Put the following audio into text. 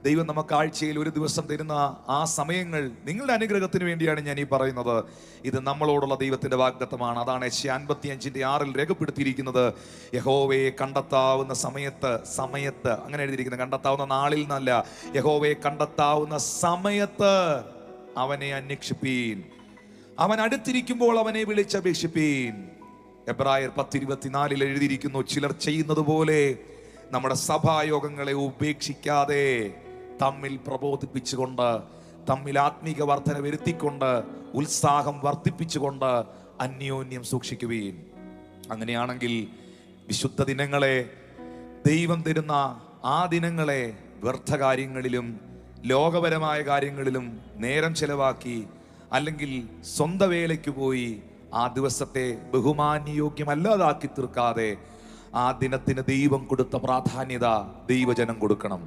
ദൈവം നമുക്ക് ആഴ്ചയിൽ ഒരു ദിവസം തരുന്ന ആ സമയങ്ങൾ നിങ്ങളുടെ അനുഗ്രഹത്തിന് വേണ്ടിയാണ് ഞാൻ ഈ പറയുന്നത്. ഇത് നമ്മളോടുള്ള ദൈവത്തിന്റെ വാഗ്ദത്തമാണ്. അതാണ് യെശയ്യാ 55:6 രേഖപ്പെടുത്തിയിരിക്കുന്നത്. യഹോവയെ കണ്ടെത്താവുന്ന സമയത്ത് അങ്ങനെ എഴുതിയിരിക്കുന്നത്. കണ്ടെത്താവുന്ന നാളിൽ നിന്നല്ല, യഹോവയെ കണ്ടെത്താവുന്ന സമയത്ത് അവനെ അന്വേഷിപ്പീൻ, അവൻ അടുത്തിരിക്കുമ്പോൾ അവനെ വിളിച്ചപേക്ഷിപ്പീൻ. എബ്രായർ 10:24 എഴുതിയിരിക്കുന്നു, ചിലർ ചെയ്യുന്നത് പോലെ നമ്മുടെ സഭായോഗങ്ങളെ ഉപേക്ഷിക്കാതെ തമ്മിൽ പ്രബോധിപ്പിച്ചുകൊണ്ട്, തമ്മിൽ ആത്മീക വർധന വരുത്തിക്കൊണ്ട്, ഉത്സാഹം വർദ്ധിപ്പിച്ചുകൊണ്ട് അന്യോന്യം സൂക്ഷിക്കുവീൻ. അങ്ങനെയാണെങ്കിൽ വിശുദ്ധ ദിനങ്ങളെ, ദൈവം തരുന്ന ആ ദിനങ്ങളെ വ്യർത്ഥകാര്യങ്ങളിലും ലോകപരമായ കാര്യങ്ങളിലും നേരം ചെലവാക്കി, അല്ലെങ്കിൽ സ്വന്തം വേലയ്ക്ക് പോയി ആ ദിവസത്തെ ബഹുമാന്യയോഗ്യമല്ലാതാക്കി തീർക്കാതെ ആ ദിനത്തിന് ദൈവം കൊടുത്ത പ്രാധാന്യത ദൈവജനം കൊടുക്കണം.